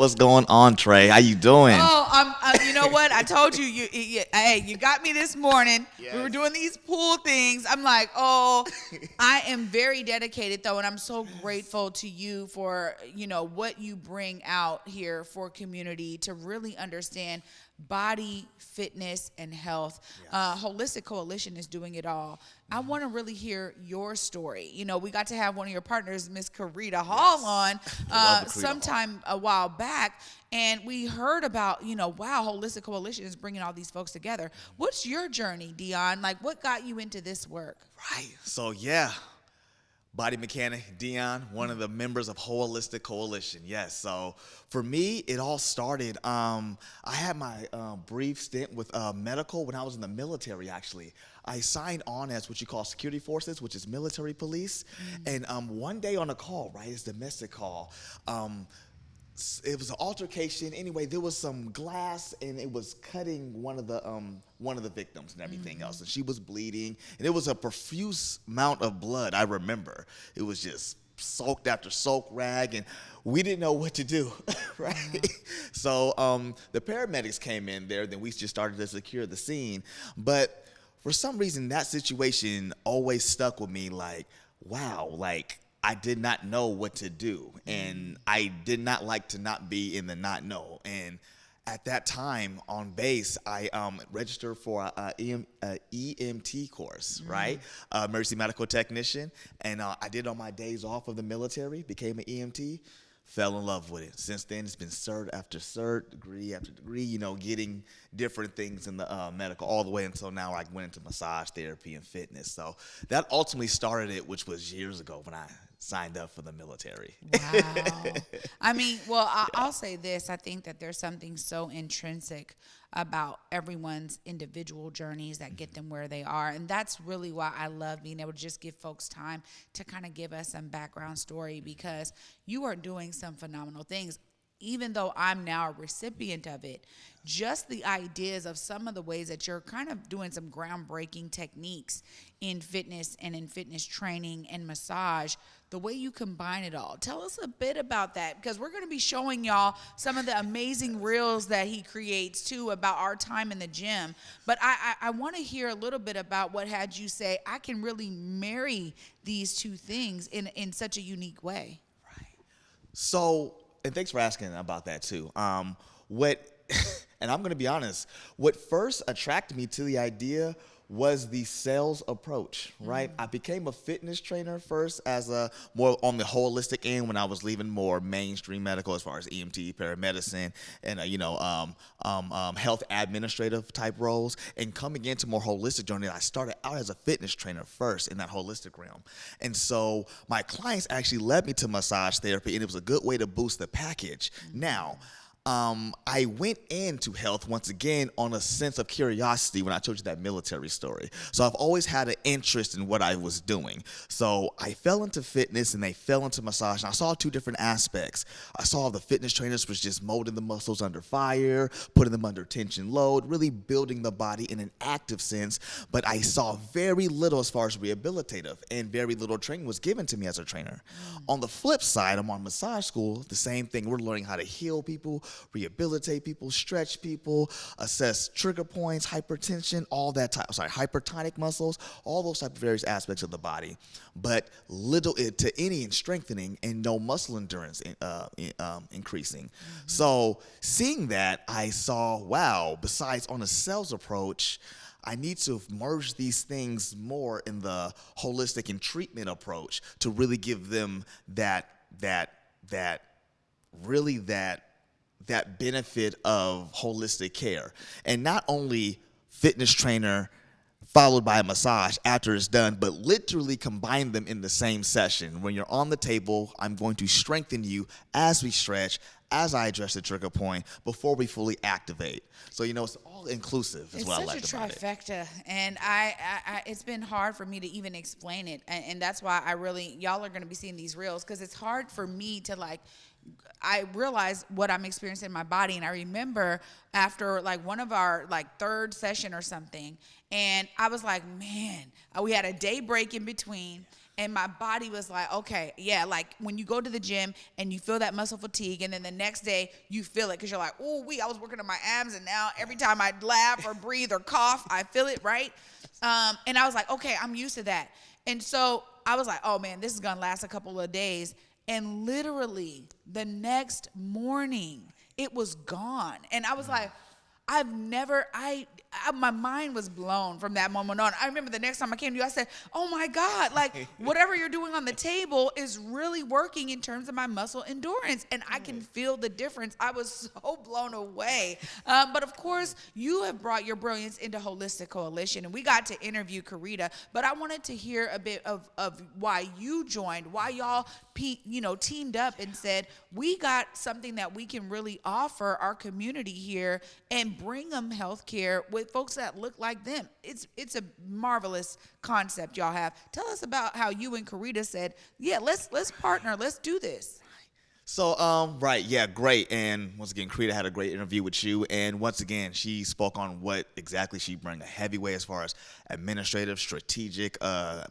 What's going on, Trae? How you doing? Oh, you know what? I told you, hey, you got me this morning. Yes. We were doing these pool things. I'm like, oh, I am very dedicated though, and I'm so grateful to you for, what you bring out here for community to really understand body, fitness, and health. Yes. Holistic Coalition is doing it all. I want to really hear your story. We got to have one of your partners, Miss Karita Hall, on Karita sometime a while back, and we heard about, wow, Holistic Coalition is bringing all these folks together. What's your journey, Deon? Like, what got you into this work? Right. So, yeah. BodiMeChanik, Deon, one of the members of Holistic Coalition. Yes. So for me, it all started. I had my brief stint with medical when I was in the military. Actually, I signed on as what you call security forces, which is military police. And one day on a call, right, it's domestic call. It was an altercation. Anyway, there was some glass, and it was cutting one of the victims and everything else, and she was bleeding, and it was a profuse amount of blood. I remember it was just soaked after soak rag, and we didn't know what to do, right? So the paramedics came in there. Then we just started to secure the scene, but for some reason, that situation always stuck with me. Like, wow, like, I did not know what to do, and I did not like to not be in the not know. And at that time on base, I registered for a EMT course, right? Emergency medical technician, and I did on my days off of the military, became an EMT, fell in love with it. Since then, it's been cert after cert, degree after degree, getting different things in the medical, all the way until now I went into massage therapy and fitness. So that ultimately started it, which was years ago when I signed up for the military. Wow. I mean, well, I'll say this. I think that there's something so intrinsic about everyone's individual journeys that get them where they are. And that's really why I love being able to just give folks time to kind of give us some background story, because you are doing some phenomenal things. Even though I'm now a recipient of it, just the ideas of some of the ways that you're kind of doing some groundbreaking techniques in fitness and in fitness training and massage, the way you combine it all. Tell us a bit about that, because we're going to be showing y'all some of the amazing reels that he creates too about our time in the gym. But I want to hear a little bit about what had you say, I can really marry these two things in such a unique way. Right. So, and thanks for asking about that too. And I'm going to be honest, what first attracted me to the idea was the sales approach, right? I became a fitness trainer first as a more on the holistic end when I was leaving more mainstream medical as far as EMT, paramedicine, and health administrative type roles, and coming into more holistic journey. I started out as a fitness trainer first in that holistic realm, and so my clients actually led me to massage therapy, and it was a good way to boost the package. Now, I went into health once again on a sense of curiosity when I told you that military story. So I've always had an interest in what I was doing. So I fell into fitness and they fell into massage. And I saw two different aspects. I saw the fitness trainers was just molding the muscles under fire, putting them under tension load, really building the body in an active sense. But I saw very little as far as rehabilitative, and very little training was given to me as a trainer. On the flip side, I'm on massage school, the same thing. We're learning how to heal people, rehabilitate people, stretch people, assess trigger points, hypertension, all that type, hypertonic muscles, all those type of various aspects of the body, but little to any in strengthening and no muscle endurance increasing. So seeing that, I saw, wow, besides on a sales approach, I need to merge these things more in the holistic and treatment approach to really give them that benefit of holistic care. And not only fitness trainer followed by a massage after it's done, but literally combine them in the same session. When you're on the table, I'm going to strengthen you as we stretch, as I address the trigger point before we fully activate. So, it's all inclusive is what I like about it. It's such a trifecta, and I it's been hard for me to even explain it, and that's why y'all are going to be seeing these reels, because it's hard for me to I realize what I'm experiencing in my body. And I remember after one of our third session or something, and I was like, man, we had a day break in between. And my body was like, okay, yeah, like when you go to the gym and you feel that muscle fatigue, and then the next day you feel it because you're like, oh, I was working on my abs, and now every time I laugh or breathe or cough, I feel it, right? And I was like, okay, I'm used to that. And so I was like, oh, man, this is going to last a couple of days. And literally the next morning, it was gone. And I was like, my mind was blown from that moment on. I remember the next time I came to you, I said, oh my God, like whatever you're doing on the table is really working in terms of my muscle endurance. And I can feel the difference. I was so blown away. But of course, you have brought your brilliance into Holistic Coalition, and we got to interview Karita, but I wanted to hear a bit of why you joined, why y'all teamed up and said, we got something that we can really offer our community here and bring them health care with folks that look like them. It's a marvelous concept y'all have. Tell us about how you and Karita said, yeah, let's partner, let's do this. So, right, yeah, great. And once again, Karita had a great interview with you. And once again, she spoke on what exactly she brings, a heavyweight as far as administrative, strategic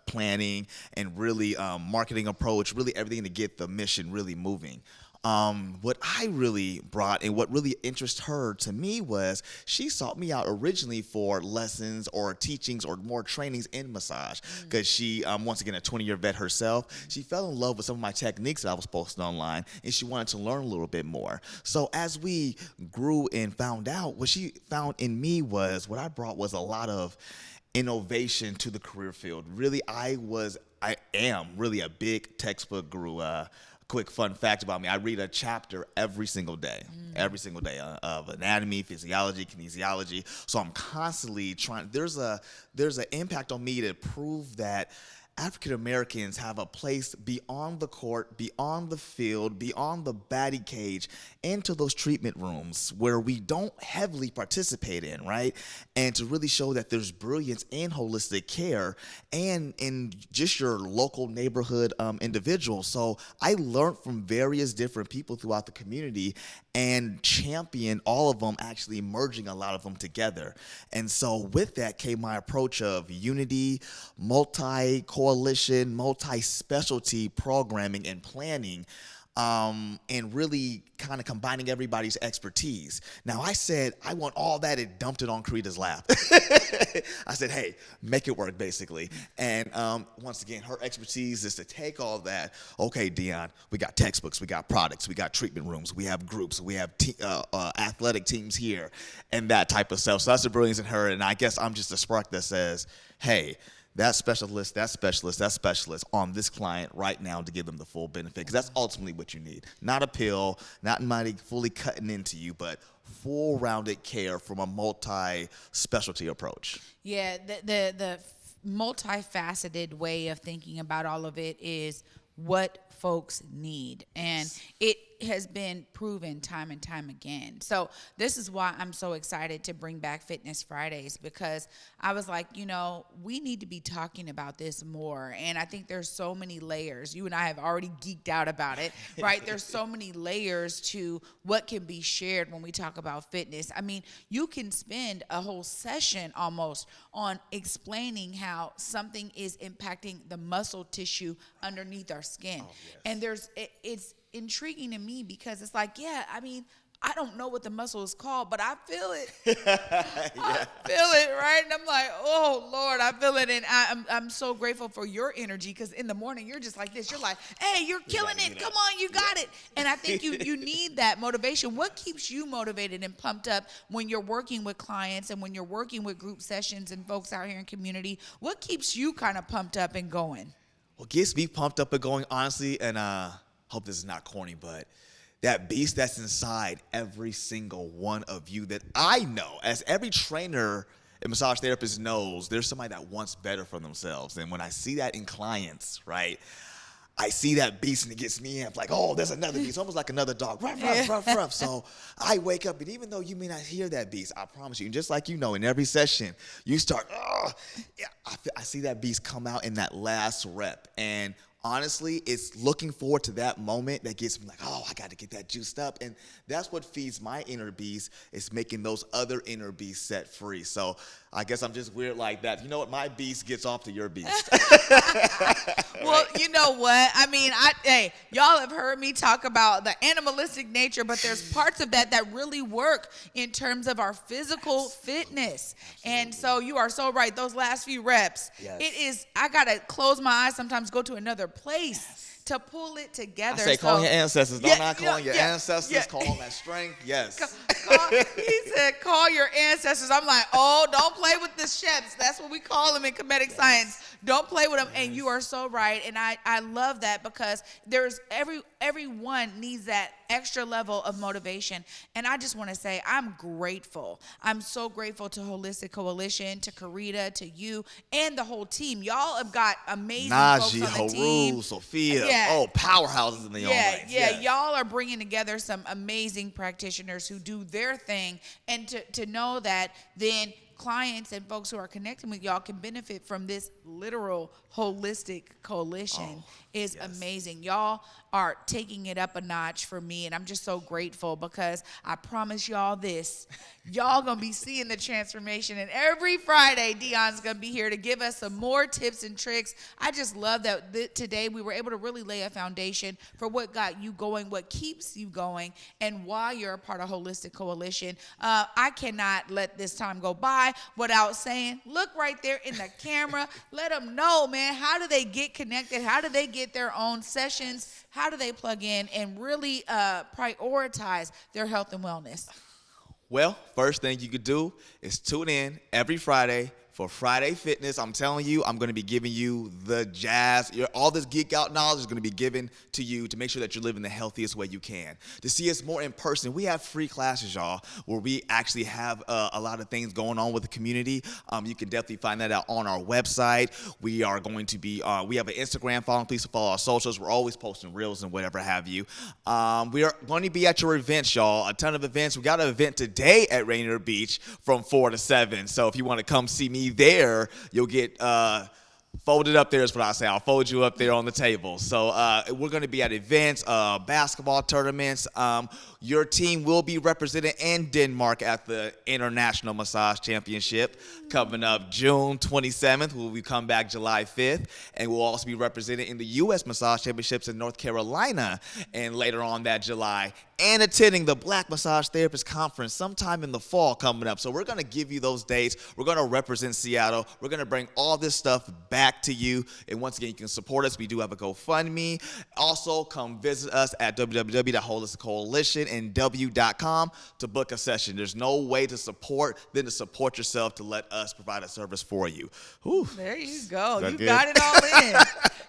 planning, and really marketing approach, really everything to get the mission really moving. What I really brought and what really interested her to me was she sought me out originally for lessons or teachings or more trainings in massage because she, once again, a 20-year vet herself, she fell in love with some of my techniques that I was posting online, and she wanted to learn a little bit more. So as we grew and found out, what she found in me was what I brought was a lot of innovation to the career field. Really, I am really a big textbook guru. Quick fun fact about me: I read a chapter every single day of anatomy, physiology, kinesiology. So I'm constantly trying. There's an impact on me to prove that African Americans have a place beyond the court, beyond the field, beyond the batting cage, into those treatment rooms where we don't heavily participate in, right? And to really show that there's brilliance in holistic care and in just your local neighborhood individuals. So I learned from various different people throughout the community and champion all of them, actually merging a lot of them together. And so with that came my approach of unity, multi-coalition, multi-specialty programming and planning, and really kind of combining everybody's expertise. Now, I said, I want all that and dumped it on Karita's lap. I said, hey, make it work, basically. And once again, her expertise is to take all that. Okay, Deon, we got textbooks, we got products, we got treatment rooms, we have groups, we have athletic teams here, and that type of stuff. So that's the brilliance in her, and I guess I'm just a spark that says, hey, that specialist on this client right now to give them the full benefit, because that's ultimately what you need. Not a pill, not money fully cutting into you, but full-rounded care from a multi-specialty approach. Yeah, the multifaceted way of thinking about all of it is what folks need, and it has been proven time and time again. So this is why I'm so excited to bring back Fitness Fridays, because I was like, we need to be talking about this more. And I think there's so many layers. You and I have already geeked out about it, right? There's so many layers to what can be shared when we talk about fitness. I mean, you can spend a whole session almost on explaining how something is impacting the muscle tissue underneath our skin. Oh, yes. And it's intriguing to me because it's like, yeah, I mean, I don't know what the muscle is called, but I feel it. I feel it, right? And I'm like, oh, Lord, I feel it. And I'm so grateful for your energy, because in the morning, you're just like this. You're like, hey, you're killing it. Come on, you got it. And I think you need that motivation. What keeps you motivated and pumped up when you're working with clients and when you're working with group sessions and folks out here in community? What keeps you kind of pumped up and going? What gets me pumped up and going, honestly, and hope this is not corny, but that beast that's inside every single one of you that I know, as every trainer and massage therapist knows, there's somebody that wants better for themselves. And when I see that in clients, right, I see that beast and it gets me amped, like, oh, there's another beast, almost like another dog, ruff, ruff, ruff, ruff. So I wake up, and even though you may not hear that beast, I promise you, and just like in every session, you start, I see that beast come out in that last rep. And honestly, it's looking forward to that moment that gets me like, oh, I got to get that juiced up. And that's what feeds my inner beast, is making those other inner beasts set free. So I guess I'm just weird like that. You know what? My beast gets off to your beast. Well, you know what? I mean, hey, y'all have heard me talk about the animalistic nature, but there's parts of that really work in terms of our physical fitness. Absolutely. And so you are so right. Those last few reps, it is, I got to close my eyes, sometimes go to another place to pull it together. I say, call your ancestors. Don't not call your ancestors. Yeah. Call them that strength. Yes. He said, call your ancestors. I'm like, oh, don't play with the sheps. That's what we call them in comedic science. Don't play with them. Yes. And you are so right. And I love that, because there's everyone needs that extra level of motivation. And I just want to say, I'm grateful. I'm so grateful to Holistic Coalition, to Karita, to you, and the whole team. Y'all have got amazing folks on the team. Haru, Sophia. Yeah. Oh, powerhouses in the own right. Yeah. Y'all are bringing together some amazing practitioners who do their thing. And to know that then clients and folks who are connecting with y'all can benefit from this literal holistic coalition is amazing. Y'all are taking it up a notch for me, and I'm just so grateful, because I promise y'all this, y'all gonna be seeing the transformation, and every Friday Deon's gonna be here to give us some more tips and tricks. I just love that today we were able to really lay a foundation for what got you going, what keeps you going, and why you're a part of Holistic Coalition. I cannot let this time go by without saying, look right there in the camera, let them know, man, how do they get connected? How do they get their own sessions? How do they plug in and really prioritize their health and wellness? Well, first thing you could do is tune in every Friday for Friday Fitness. I'm telling you, I'm going to be giving you the jazz. All this geek out knowledge is going to be given to you to make sure that you're living the healthiest way you can. To see us more in person, we have free classes, y'all, where we actually have a lot of things going on with the community. You can definitely find that out on our website. We are going to be, we have an Instagram following. Please follow our socials. We're always posting reels and whatever have you. We are going to be at your events, y'all. A ton of events. We got an event today at Rainier Beach from 4 to 7. So if you want to come see me there, you'll get folded up there is what I say. I'll fold you up there on the table. So we're going to be at events, basketball tournaments. Your team will be represented in Denmark at the International Massage Championship coming up June 27th. We'll come back July 5th. And we'll also be represented in the U.S. Massage Championships in North Carolina and later on that July. And attending the Black Massage Therapist Conference sometime in the fall coming up. So we're going to give you those dates. We're going to represent Seattle. We're going to bring all this stuff back to you. And once again, you can support us. We do have a GoFundMe. Also, come visit us at www.holisticcoalitionandw.com to book a session. There's no way to support than to support yourself to let us provide a service for you. Whew. There you go. You got it all in.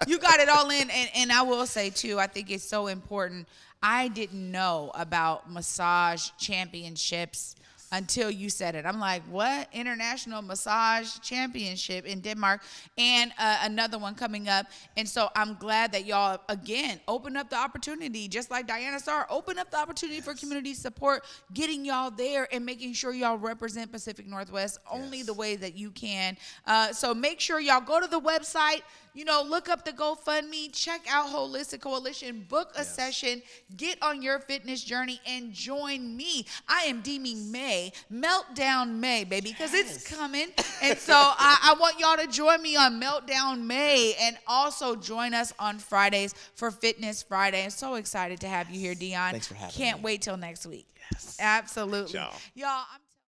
You got it all in. And I will say, too, I think it's so important. I didn't know about massage championships until you said it. I'm like, what? International Massage Championship in Denmark, and another one coming up. And so I'm glad that y'all, again, open up the opportunity, just like Diana Starr, open up the opportunity for community support, getting y'all there and making sure y'all represent Pacific Northwest only the way that you can. So make sure y'all go to the website, look up the GoFundMe, check out Holistic Coalition, book a session, get on your fitness journey, and join me. I am deeming May Meltdown May, baby, because it's coming. And so I want y'all to join me on Meltdown May, and also join us on Fridays for Fitness Friday. I'm so excited to have you here, Deon. Thanks for having me. Can't wait till next week. Yes. Absolutely. Y'all. Y'all,